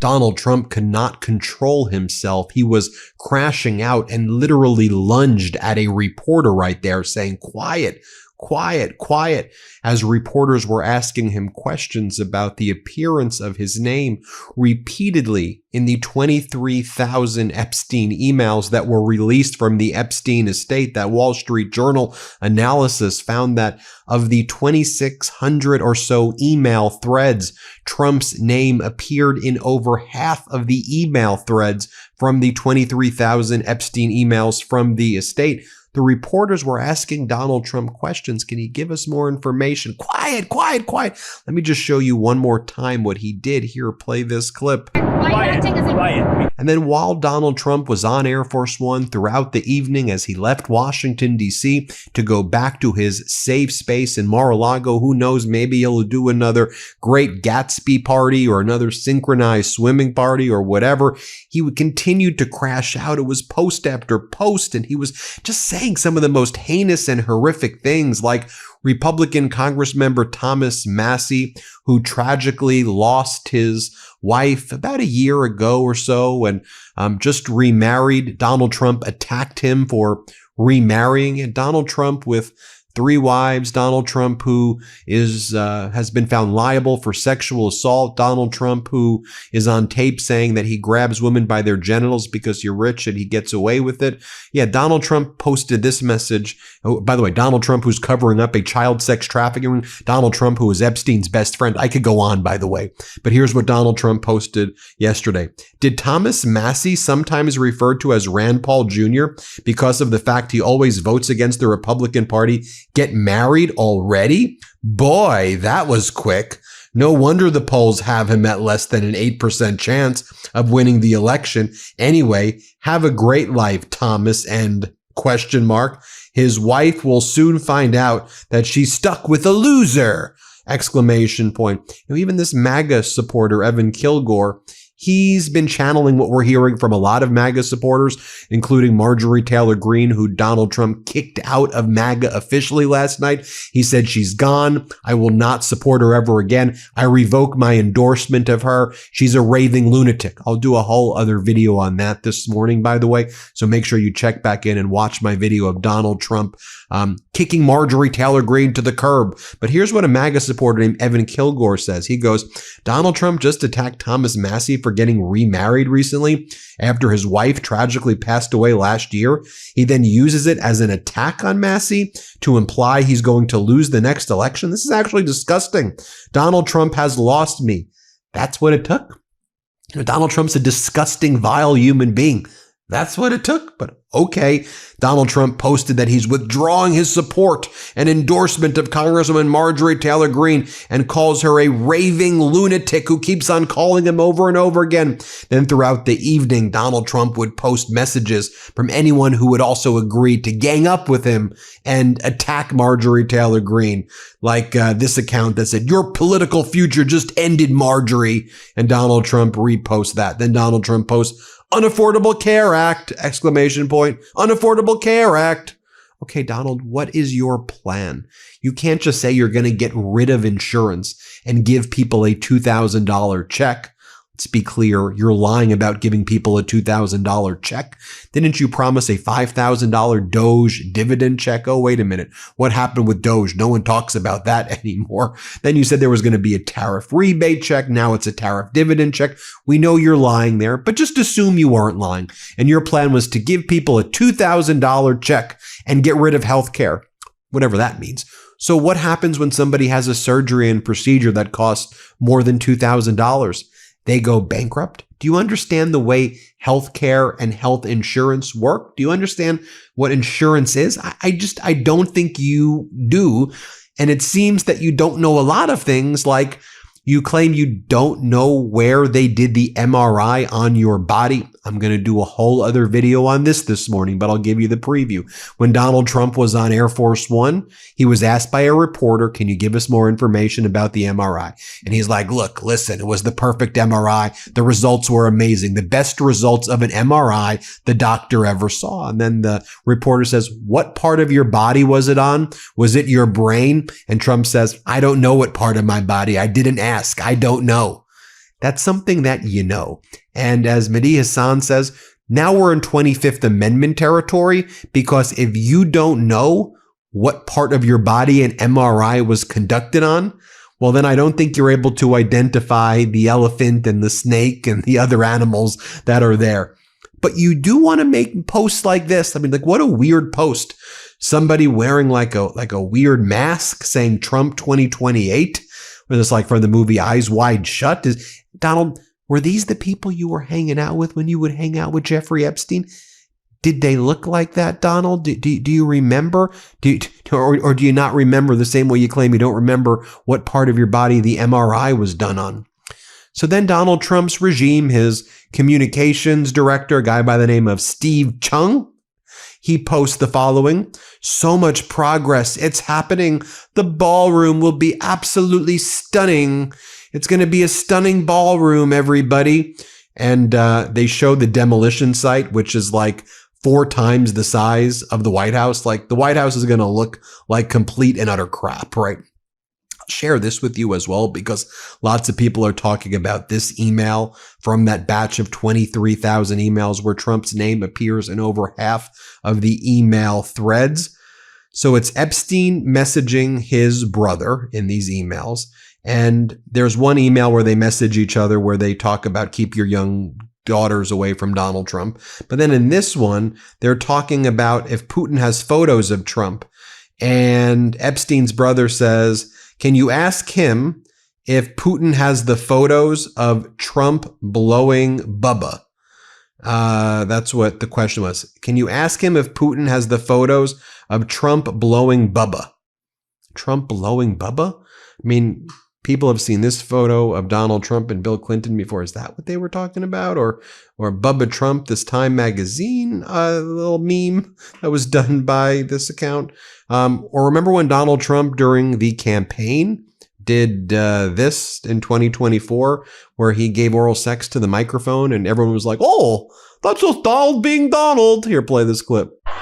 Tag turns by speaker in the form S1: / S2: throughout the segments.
S1: Donald Trump could not control himself. He was crashing out and literally lunged at a reporter right there saying, "Quiet, quiet, quiet," as reporters were asking him questions about the appearance of his name repeatedly in the 23,000 Epstein emails that were released from the Epstein estate. That Wall Street Journal analysis found that of the 2,600 or so email threads, Trump's name appeared in over half of the email threads from the 23,000 Epstein emails from the estate. The reporters were asking Donald Trump questions. Can he give us more information? Quiet, quiet, quiet. Let me just show you one more time what he did. Here, play this clip. Quiet. And then while Donald Trump was on Air Force One throughout the evening as he left Washington, D.C. to go back to his safe space in Mar-a-Lago, who knows, maybe he'll do another Great Gatsby party or another synchronized swimming party or whatever. He would continue to crash out. It was post after post, and he was just saying some of the most heinous and horrific things, like Republican Congressmember Thomas Massie, who tragically lost his wife about a year ago or so and just remarried. Donald Trump attacked him for remarrying. And Donald Trump with 3 wives, Donald Trump who has been found liable for sexual assault, Donald Trump who is on tape saying that he grabs women by their genitals because you're rich and he gets away with it. Yeah, Donald Trump posted this message. Oh, by the way, Donald Trump who's covering up a child sex trafficking ring, Donald Trump who is Epstein's best friend. I could go on, by the way, but here's what Donald Trump posted yesterday. Did Thomas Massie, sometimes referred to as Rand Paul Jr., because of the fact he always votes against the Republican Party, get married already? Boy, that was quick. No wonder the polls have him at less than an 8% chance of winning the election. Anyway, have a great life, Thomas, and question mark. His wife will soon find out that she's stuck with a loser! Exclamation point. Even this MAGA supporter, Evan Kilgore, he's been channeling what we're hearing from a lot of MAGA supporters, including Marjorie Taylor Greene, who Donald Trump kicked out of MAGA officially last night. He said, "She's gone. I will not support her ever again. I revoke my endorsement of her. She's a raving lunatic." I'll do a whole other video on that this morning, by the way. So make sure you check back in and watch my video of Donald Trump kicking Marjorie Taylor Greene to the curb. But here's what a MAGA supporter named Evan Kilgore says. He goes, Donald Trump just attacked Thomas Massie for getting remarried recently after his wife tragically passed away last year. He then uses it as an attack on Massie to imply he's going to lose the next election. This is actually disgusting. Donald Trump has lost me. That's what it took. Donald Trump's a disgusting, vile human being. That's what it took, but okay. Donald Trump posted that he's withdrawing his support and endorsement of Congresswoman Marjorie Taylor Greene and calls her a raving lunatic who keeps on calling him over and over again. Then throughout the evening, Donald Trump would post messages from anyone who would also agree to gang up with him and attack Marjorie Taylor Greene, like this account that said, "Your political future just ended, Marjorie," and Donald Trump reposts that. Then Donald Trump posts, "Unaffordable Care Act!" Exclamation point. Unaffordable Care Act. Okay, Donald, what is your plan? You can't just say you're going to get rid of insurance and give people a $2,000 check. Let's be clear, you're lying about giving people a $2,000 check. Didn't you promise a $5,000 Doge dividend check? Oh, wait a minute. What happened with Doge? No one talks about that anymore. Then you said there was going to be a tariff rebate check. Now it's a tariff dividend check. We know you're lying there, but just assume you weren't lying. And your plan was to give people a $2,000 check and get rid of health care, whatever that means. So what happens when somebody has a surgery and procedure that costs more than $2,000? They go bankrupt? Do you understand the way healthcare and health insurance work? Do you understand what insurance is? I don't think you do. And it seems that you don't know a lot of things, like you claim you don't know where they did the MRI on your body. I'm going to do a whole other video on this morning, but I'll give you the preview. When Donald Trump was on Air Force One, he was asked by a reporter, "Can you give us more information about the MRI?" And he's like, "Look, listen, it was the perfect MRI. The results were amazing. The best results of an MRI the doctor ever saw." And then the reporter says, "What part of your body was it on? Was it your brain?" And Trump says, "I don't know what part of my body. I didn't ask. I don't know." That's something that you know. And as Mehdi Hassan says, now we're in 25th Amendment territory, because if you don't know what part of your body an MRI was conducted on, well, then I don't think you're able to identify the elephant and the snake and the other animals that are there. But you do want to make posts like this. I mean, like, what a weird post. Somebody wearing like a weird mask saying Trump 2028. Where it's like from the movie Eyes Wide Shut. Donald, were these the people you were hanging out with when you would hang out with Jeffrey Epstein? Did they look like that, Donald? Do you remember? Or do you not remember the same way you claim you don't remember what part of your body the MRI was done on? So then Donald Trump's regime, his communications director, a guy by the name of Steve Chung, he posts the following: so much progress. It's happening. The ballroom will be absolutely stunning. It's going to be a stunning ballroom, everybody. And they show the demolition site, which is like 4 times the size of the White House. Like, the White House is going to look like complete and utter crap, right? I'll share this with you as well, because lots of people are talking about this email from that batch of 23,000 emails where Trump's name appears in over half of the email threads. So it's Epstein messaging his brother in these emails. And there's one email where they message each other where they talk about keep your young daughters away from Donald Trump. But then in this one, they're talking about if Putin has photos of Trump. And Epstein's brother says, can you ask him if Putin has the photos of Trump blowing Bubba? That's what the question was. Can you ask him if Putin has the photos of Trump blowing Bubba? Trump blowing Bubba? I mean, people have seen this photo of Donald Trump and Bill Clinton before. Is that what they were talking about? Or Bubba Trump, this Time magazine, little meme that was done by this account. Or remember when Donald Trump during the campaign did this in 2024, where he gave oral sex to the microphone and everyone was like, oh, that's just Donald being Donald. Here, play this clip.
S2: So,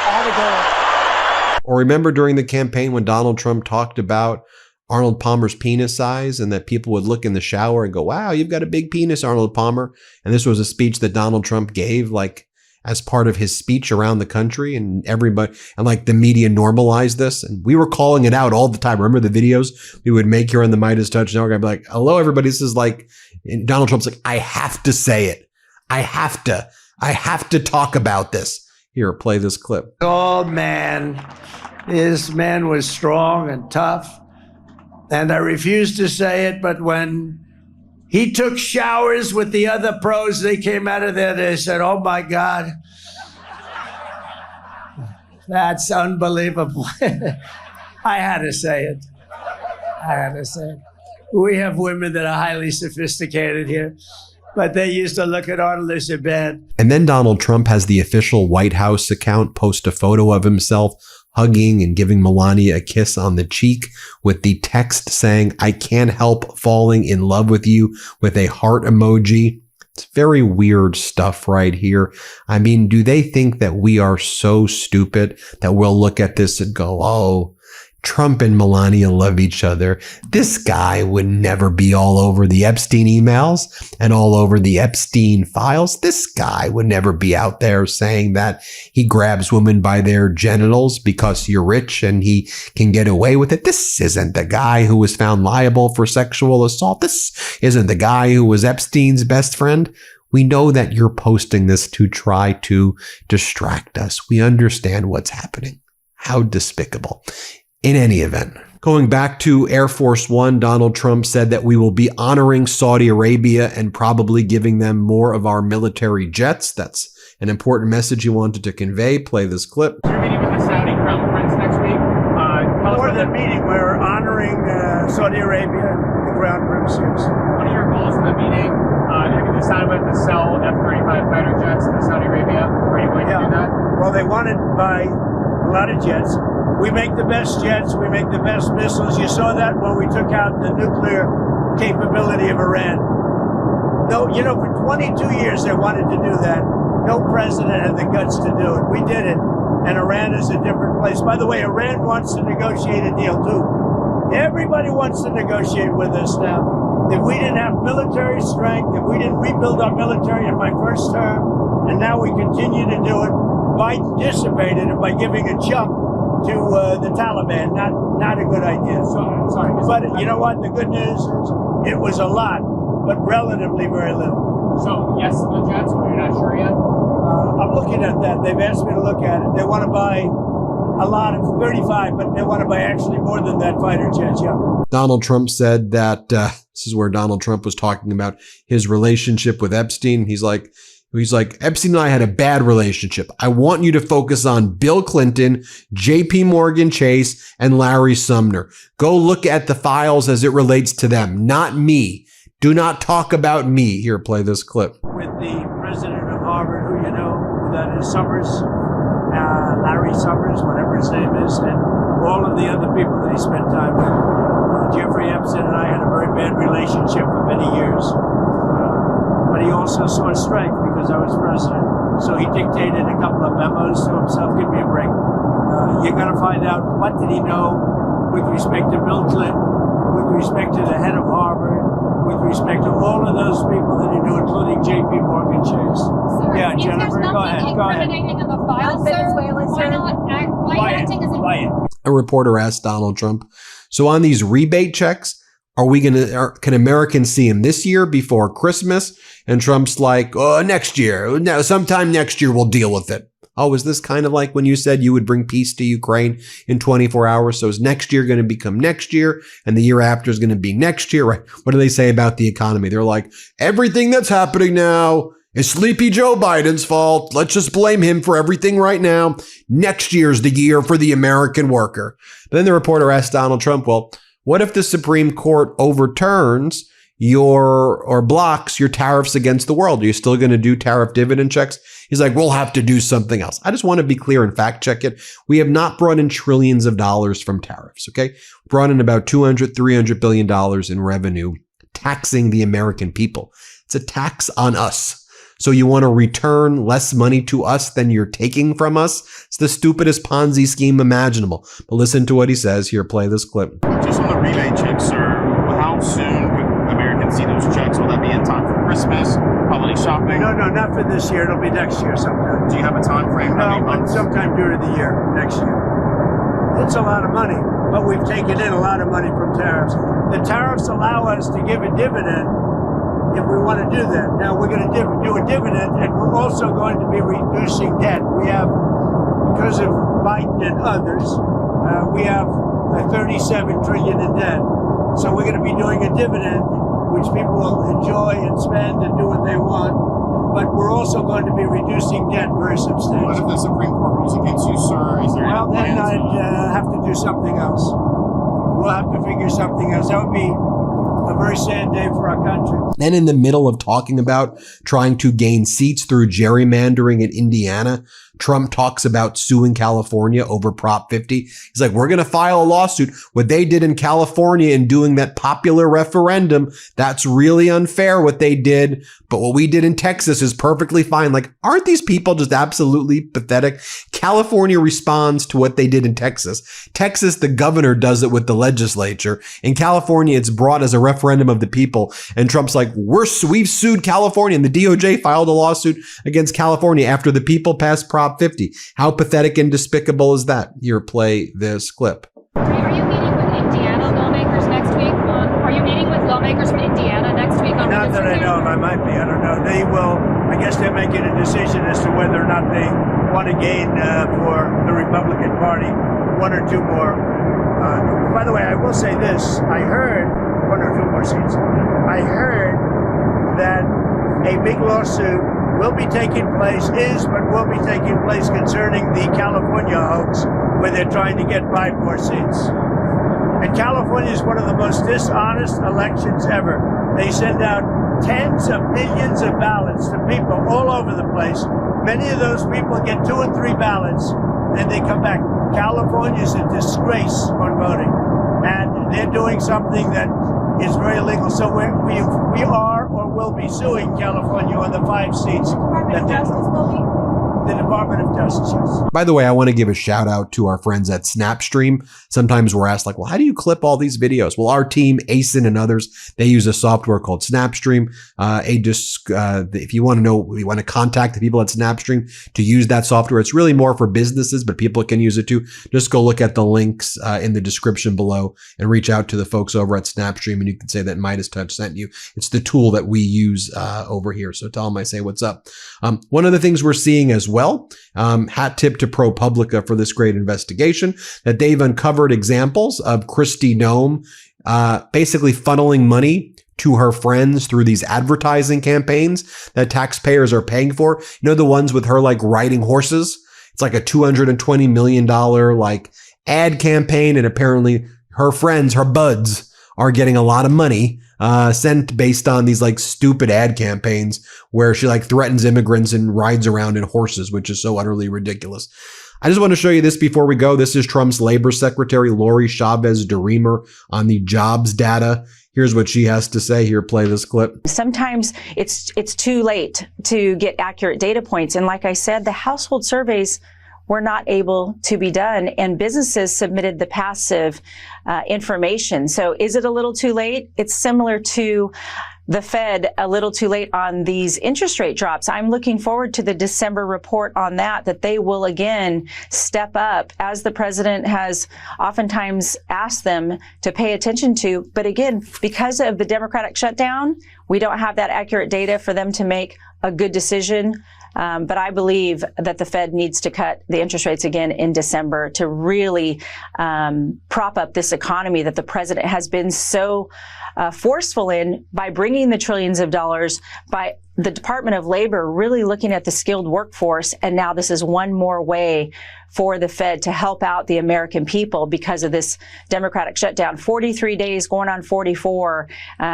S2: I had to go.
S1: Or remember during the campaign when Donald Trump talked about Arnold Palmer's penis size and that people would look in the shower and go, wow, you've got a big penis, Arnold Palmer. And this was a speech that Donald Trump gave like as part of his speech around the country, and everybody, and like the media normalized this. And we were calling it out all the time. Remember the videos we would make here on the MeidasTouch Network? I'd be like, hello, everybody. This is like, and Donald Trump's like, I have to say it. I have to talk about this. Here, play this clip.
S2: Old man. This man was strong and tough. And I refused to say it, but when he took showers with the other pros, they came out of there, they said, oh my God. That's unbelievable. I had to say it. We have women that are highly sophisticated here, but they used to look at Arnold and say, Ben.
S1: And then Donald Trump has the official White House account post a photo of himself hugging and giving Melania a kiss on the cheek with the text saying, I can't help falling in love with you, with a heart emoji. It's very weird stuff right here. I mean, do they think that we are so stupid that we'll look at this and go, oh, Trump and Melania love each other. This guy would never be all over the Epstein emails and all over the Epstein files. This guy would never be out there saying that he grabs women by their genitals because you're rich and he can get away with it. This isn't the guy who was found liable for sexual assault. This isn't the guy who was Epstein's best friend. We know that you're posting this to try to distract us. We understand what's happening. How despicable. In any event, going back to Air Force One, Donald Trump said that we will be honoring Saudi Arabia and probably giving them more of our military jets. That's an important message he wanted to convey. Play this clip.
S3: You're meeting with the Saudi Crown Prince next week.
S4: Before the meeting, we're honoring Saudi Arabia, the Crown Prince.
S3: One of your goals in the meeting, have you decided whether to sell F-35 fighter jets to Saudi Arabia? Are you going to do that?
S4: Well, they want to buy a lot of jets. We make the best jets. We make the best missiles. You saw that when we took out the nuclear capability of Iran. No, you know, for 22 years they wanted to do that. No president had the guts to do it. We did it, and Iran is a different place. By the way, Iran wants to negotiate a deal too. Everybody wants to negotiate with us now. If we didn't have military strength, if we didn't rebuild our military in my first term, and now we continue to do it, Biden dissipated it by giving a chunk to the Taliban. Not a good idea.
S3: Sorry.
S4: But you know what? The good news is it was a lot, but relatively very little.
S3: So, yes to the jets, or you're not sure yet?
S4: I'm looking at that. They've asked me to look at it. They want to buy a lot of 35, but they want to buy actually more than that fighter jets, yeah.
S1: Donald Trump said that, this is where Donald Trump was talking about his relationship with Epstein. He's like, Epstein and I had a bad relationship. I want you to focus on Bill Clinton, JP Morgan Chase, and Larry Sumner. Go look at the files as it relates to them, not me. Do not talk about me. Here, play this clip.
S4: With the president of Harvard, who you know, that is Summers, Larry Summers, whatever his name is, and all of the other people that he spent time with. Jeffrey Epstein and I had a very bad relationship for many years. But he also saw strength because I was president. So he dictated a couple of memos to himself. Give me a break. You're going to find out what did he know with respect to Bill Clinton, with respect to the head of Harvard, with respect to all of those people that he knew, including JP Morgan Chase.
S5: Sir,
S4: Yeah, Jennifer, go ahead. Go ahead.
S5: Of the file, Venezuela, why not act, why acting as an
S1: A reporter asked Donald Trump, so on these rebate checks, can Americans see him this year before Christmas? And Trump's like, oh, next year. No, sometime next year we'll deal with it. Oh, is this kind of like when you said you would bring peace to Ukraine in 24 hours? So is next year going to become next year and the year after is going to be next year? Right? What do they say about the economy? They're like, everything that's happening now is Sleepy Joe Biden's fault. Let's just blame him for everything right now. Next year's the year for the American worker. But then the reporter asked Donald Trump, well, what if the Supreme Court overturns or blocks your tariffs against the world? Are you still going to do tariff dividend checks? He's like, we'll have to do something else. I just want to be clear and fact check it. We have not brought in trillions of dollars from tariffs. Okay. We brought in about $200-300 billion in revenue, taxing the American people. It's a tax on us. So you want to return less money to us than you're taking from us? It's the stupidest Ponzi scheme imaginable. But listen to what he says. Here, play this clip.
S6: Just on the rebate checks, sir, how soon could Americans see those checks? Will that be in time for Christmas, holiday shopping?
S4: No, not for this year. It'll be next year sometime.
S6: Do you have a time frame? How many
S4: No,
S6: months?
S4: sometime during the year, next year. It's a lot of money, but we've taken in a lot of money from tariffs. The tariffs allow us to give a dividend if we want to do that. Now, we're going to do a dividend, and we're also going to be reducing debt. We have, because of Biden and others, we have $37 trillion in debt. So we're going to be doing a dividend, which people will enjoy and spend and do what they want. But we're also going to be reducing debt very
S6: What if
S4: substantially.
S6: the Supreme Court rules against you, sir? Is there
S4: Well,
S6: any
S4: then
S6: plans?
S4: I'd have to do something else. We'll have to figure something else. That would be a very sad day for our country.
S1: Then in the middle of talking about trying to gain seats through gerrymandering in Indiana, Trump talks about suing California over Prop 50. He's like, we're going to file a lawsuit. What they did in California in doing that popular referendum, that's really unfair what they did. But what we did in Texas is perfectly fine. Like, aren't these people just absolutely pathetic? California responds to what they did in Texas. Texas, the governor does it with the legislature. In California, it's brought as a referendum of the people. And Trump's like, we've sued California. And the DOJ filed a lawsuit against California after the people passed Prop 50. How pathetic and despicable is that? Here, play this clip.
S5: Are you meeting with Indiana lawmakers next week? Are you meeting with lawmakers from Indiana next week on
S4: Not that I know of. I might be. I don't know. They will. I guess they're making a decision as to whether or not they want to gain for the Republican Party one or two more. By the way, I will say this. I heard one or two more seats. I heard that a big lawsuit will be taking place, will be taking place concerning the California hoax, where they're trying to get 5 more seats. And California is one of the most dishonest elections ever. They send out tens of millions of ballots to people all over the place. Many of those people get 2 and 3 ballots, and they come back. California is a disgrace on voting, and they're doing something that is very illegal. So we are or will be suing California on the 5 seats.
S5: Department of Justice will be?
S4: The Department of Justice, yes.
S1: By the way, I want to give a shout out to our friends at Snapstream. Sometimes we're asked like, well, how do you clip all these videos? Well, our team, ASIN and others, they use a software called Snapstream. If you want to know, you want to contact the people at Snapstream to use that software. It's really more for businesses, but people can use it too. Just go look at the links in the description below and reach out to the folks over at Snapstream, and you can say that MeidasTouch sent you. It's the tool that we use over here. So tell them I say what's up. One of the things we're seeing as well, hat tip to ProPublica for this great investigation, that they've uncovered examples of Kristi Noem basically funneling money to her friends through these advertising campaigns that taxpayers are paying for. You know, the ones with her like riding horses? It's like a $220 million like ad campaign. And apparently her friends, her buds, are getting a lot of money sent based on these like stupid ad campaigns where she like threatens immigrants and rides around in horses, which is so utterly ridiculous. I just want to show you this before we go. This is Trump's Labor Secretary, Lori Chavez DeRemer, on the jobs data. Here's what she has to say. Here, play this clip.
S7: Sometimes it's too late to get accurate data points. And like I said, the household surveys were not able to be done, and businesses submitted the passive information. So is it a little too late? It's similar to the Fed, a little too late on these interest rate drops. I'm looking forward to the December report on that they will again step up, as the president has oftentimes asked them to pay attention to. But again, because of the Democratic shutdown, we don't have that accurate data for them to make a good decision. But I believe that the Fed needs to cut the interest rates again in December to really prop up this economy that the president has been so forceful in by bringing the trillions of dollars, by the Department of Labor really looking at the skilled workforce. And now this is one more way for the Fed to help out the American people because of this Democratic shutdown. 43 days going on 44.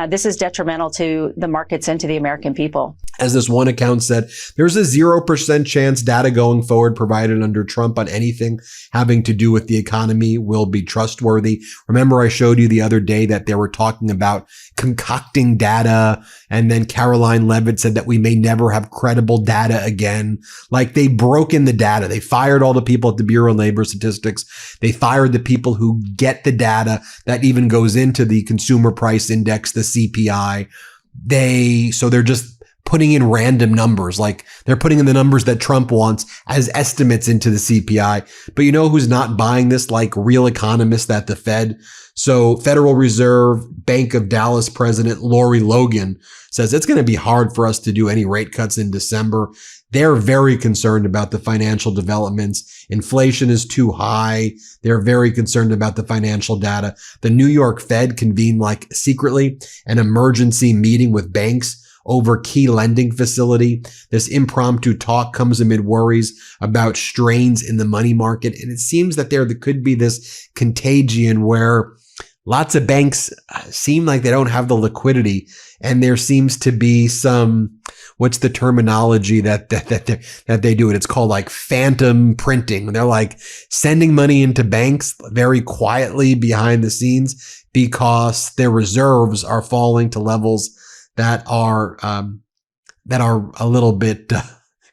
S7: This is detrimental to the markets and to the American people.
S1: As this one account said, there's a 0% chance data going forward provided under Trump on anything having to do with the economy will be trustworthy. Remember, I showed you the other day that they were talking about concocting data, and then Caroline Levitt said that we may never have credible data again. Like, they broke in the data. They fired all the people at the Bureau of Labor Statistics. They fired the people who get the data that even goes into the Consumer Price Index, the CPI. So they're just putting in random numbers, like they're putting in the numbers that Trump wants as estimates into the CPI. But you know who's not buying this? Like real economists at the Fed. So Federal Reserve Bank of Dallas President Lori Logan says it's going to be hard for us to do any rate cuts in December. They're very concerned about the financial developments. Inflation is too high. They're very concerned about the financial data. The New York Fed convened like secretly an emergency meeting with banks over key lending facility. This impromptu talk comes amid worries about strains in the money market. And it seems that there could be this contagion where lots of banks seem like they don't have the liquidity. And there seems to be some, what's the terminology that they do it? It's called like phantom printing. They're like sending money into banks very quietly behind the scenes because their reserves are falling to levels that are a little bit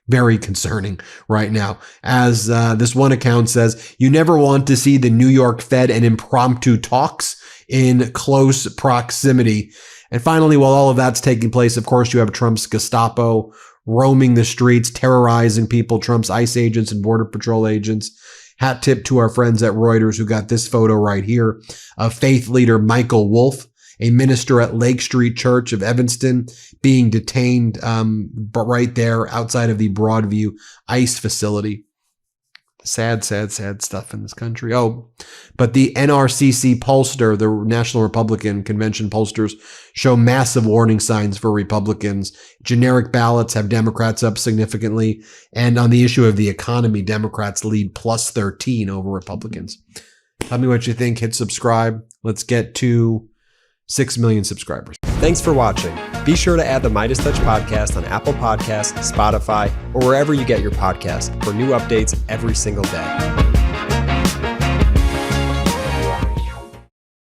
S1: very concerning right now. As this one account says, you never want to see the New York Fed and impromptu talks in close proximity. And finally, while all of that's taking place, of course, you have Trump's Gestapo roaming the streets, terrorizing people, Trump's ICE agents and Border Patrol agents. Hat tip to our friends at Reuters who got this photo right here of faith leader Michael Wolff, a minister at Lake Street Church of Evanston, being detained but right there outside of the Broadview ICE facility. Sad stuff in this country. Oh, but the NRCC pollster, the National Republican Convention pollsters, show massive warning signs for Republicans. Generic ballots have Democrats up significantly. And on the issue of the economy, Democrats lead plus 13 over Republicans. Tell me what you think. Hit subscribe. Let's get to 6 million subscribers. Thanks for watching. Be sure to add the MeidasTouch podcast on Apple Podcasts, Spotify, or wherever you get your podcasts for new updates every single day.